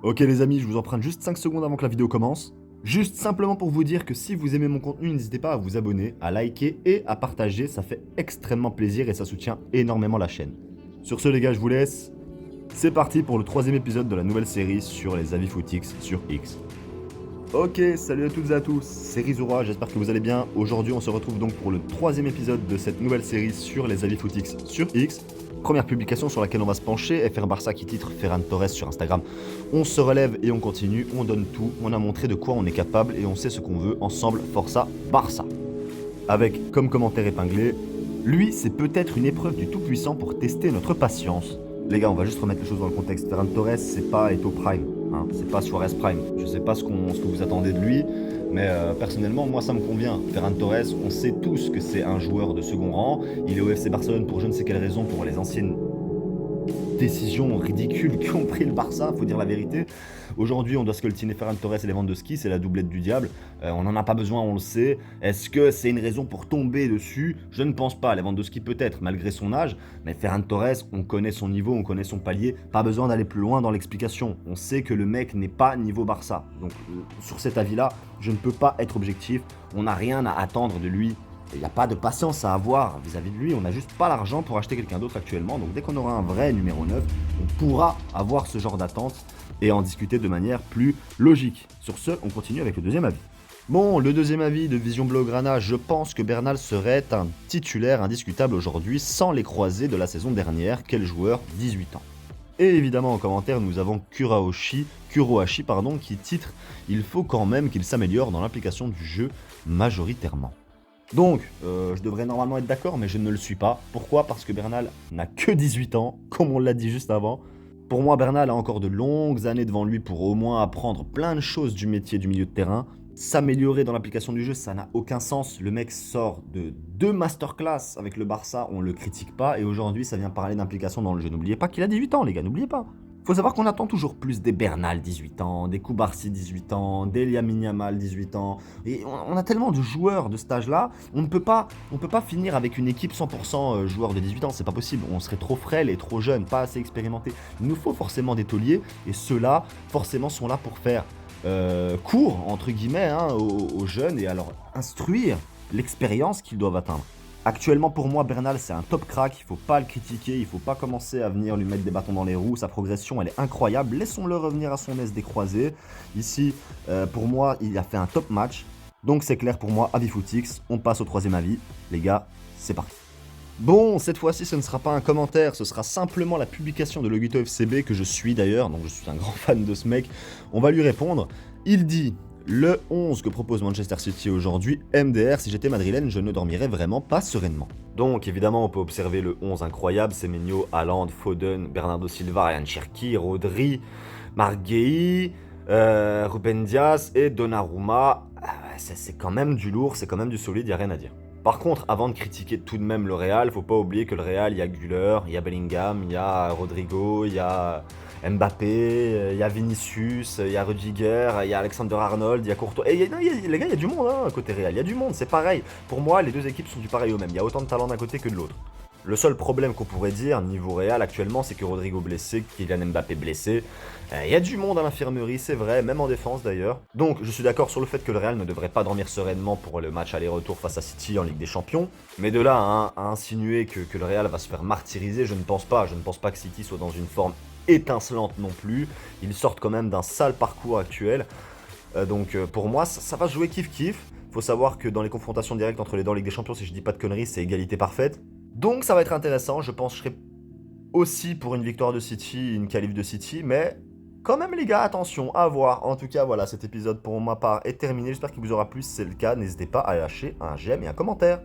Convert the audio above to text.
Ok les amis, je vous emprunte juste 5 secondes avant que la vidéo commence. Juste simplement pour vous dire que si vous aimez mon contenu, n'hésitez pas à vous abonner, à liker et à partager, ça fait extrêmement plaisir et ça soutient énormément la chaîne. Sur ce les gars, je vous laisse. C'est parti pour le 3e épisode de la nouvelle série sur les avis footix sur X. Ok, salut à toutes et à tous, c'est Rizura, j'espère que vous allez bien. Aujourd'hui on se retrouve donc pour le 3e épisode de cette nouvelle série sur les avis footix sur X. Première publication sur laquelle on va se pencher, FR Barça qui titre Ferran Torres sur Instagram. On se relève et on continue, on donne tout, on a montré de quoi on est capable et on sait ce qu'on veut ensemble, Forza Barça. Avec comme commentaire épinglé, lui c'est peut-être une épreuve du tout-puissant pour tester notre patience. Les gars, on va juste remettre les choses dans le contexte. Ferran Torres, c'est pas Eto'o Prime, hein, c'est pas Suarez Prime. Je sais pas ce que vous attendez de lui, mais personnellement, moi ça me convient. Ferran Torres, on sait tous que c'est un joueur de second rang. Il est au FC Barcelone pour je ne sais quelle raison, pour les anciennes décisions ridicules qu'ont pris le Barça, faut dire la vérité. Aujourd'hui, on doit scoltiner Ferran Torres et Lewandowski, c'est la doublette du diable. On n'en a pas besoin, on le sait. Est-ce que c'est une raison pour tomber dessus? Je ne pense pas. Lewandowski peut-être, malgré son âge. Mais Ferran Torres, on connaît son niveau, on connaît son palier. Pas besoin d'aller plus loin dans l'explication. On sait que le mec n'est pas niveau Barça. Donc, sur cet avis-là, je ne peux pas être objectif. On n'a rien à attendre de lui. Il n'y a pas de patience à avoir vis-à-vis de lui, on n'a juste pas l'argent pour acheter quelqu'un d'autre actuellement, donc dès qu'on aura un vrai numéro 9, on pourra avoir ce genre d'attente et en discuter de manière plus logique. Sur ce, on continue avec le deuxième avis. Bon, le deuxième avis de Vision Blaugrana, je pense que Bernal serait un titulaire indiscutable aujourd'hui sans les croisés de la saison dernière, quel joueur, 18 ans. Et évidemment en commentaire, nous avons Kurohashi, qui titre « Il faut quand même qu'il s'améliore dans l'application du jeu majoritairement ». Donc, je devrais normalement être d'accord, mais je ne le suis pas. Pourquoi? Parce que Bernal n'a que 18 ans, comme on l'a dit juste avant. Pour moi, Bernal a encore de longues années devant lui pour au moins apprendre plein de choses du métier du milieu de terrain. S'améliorer dans l'application du jeu, ça n'a aucun sens. Le mec sort de 2 masterclass avec le Barça, on le critique pas, et aujourd'hui, ça vient parler d'implication dans le jeu. N'oubliez pas qu'il a 18 ans, les gars, n'oubliez pas. Faut savoir qu'on attend toujours plus des Bernal 18 ans, des Koubarsi 18 ans, des Lamine Yamal 18 ans. Et on a tellement de joueurs de cet âge-là, on ne peut pas finir avec une équipe 100% joueurs de 18 ans, c'est pas possible. On serait trop frêle et trop jeune, pas assez expérimenté. Il nous faut forcément des tauliers, et ceux-là, forcément, sont là pour faire cours, entre guillemets, hein, aux jeunes et à leur instruire l'expérience qu'ils doivent atteindre. Actuellement, pour moi, Bernal, c'est un top crack. Il faut pas le critiquer. Il faut pas commencer à venir lui mettre des bâtons dans les roues. Sa progression, elle est incroyable. Laissons-le revenir à son aise des croisés. Ici, pour moi, il a fait un top match. Donc, c'est clair pour moi, avis footix. On passe au 3e avis. Les gars, c'est parti. Bon, cette fois-ci, ce ne sera pas un commentaire. Ce sera simplement la publication de Logito FCB, que je suis d'ailleurs. Donc, je suis un grand fan de ce mec. On va lui répondre. Il dit... Le 11 que propose Manchester City aujourd'hui, MDR, si j'étais madrilène, je ne dormirais vraiment pas sereinement. Donc évidemment, on peut observer le 11 incroyable, Semenyo, Haaland, Foden, Bernardo Silva, Ryan Cherki, Rodri, Marc Guehi, Ruben Dias et Donnarumma. C'est quand même du lourd, c'est quand même du solide, il n'y a rien à dire. Par contre, avant de critiquer tout de même le Real, faut pas oublier que le Real, il y a Güler, il y a Bellingham, il y a Rodrigo, il y a Mbappé, il y a Vinicius, il y a Rudiger, il y a Alexander Arnold, il y a Courtois. Et les gars, il y a du monde hein, côté Real, il y a du monde, c'est pareil. Pour moi, les deux équipes sont du pareil au même. Il y a autant de talent d'un côté que de l'autre. Le seul problème qu'on pourrait dire, niveau Real actuellement, c'est que Rodrigo blessé, Kylian Mbappé blessé. Il y a du monde à l'infirmerie, c'est vrai, même en défense d'ailleurs. Donc je suis d'accord sur le fait que le Real ne devrait pas dormir sereinement pour le match aller-retour face à City en Ligue des Champions. Mais de là à insinuer que le Real va se faire martyriser, je ne pense pas. Je ne pense pas que City soit dans une forme étincelante non plus. Ils sortent quand même d'un sale parcours actuel. Donc pour moi, ça va se jouer kiff-kiff. Faut savoir que dans les confrontations directes entre les deux Ligue des Champions, si je dis pas de conneries, c'est égalité parfaite. Donc ça va être intéressant, je pense que je serai aussi pour une victoire de City, une qualif de City, mais quand même les gars, attention, à voir. En tout cas, voilà, cet épisode pour ma part est terminé, j'espère qu'il vous aura plu, si c'est le cas, n'hésitez pas à lâcher un j'aime et un commentaire.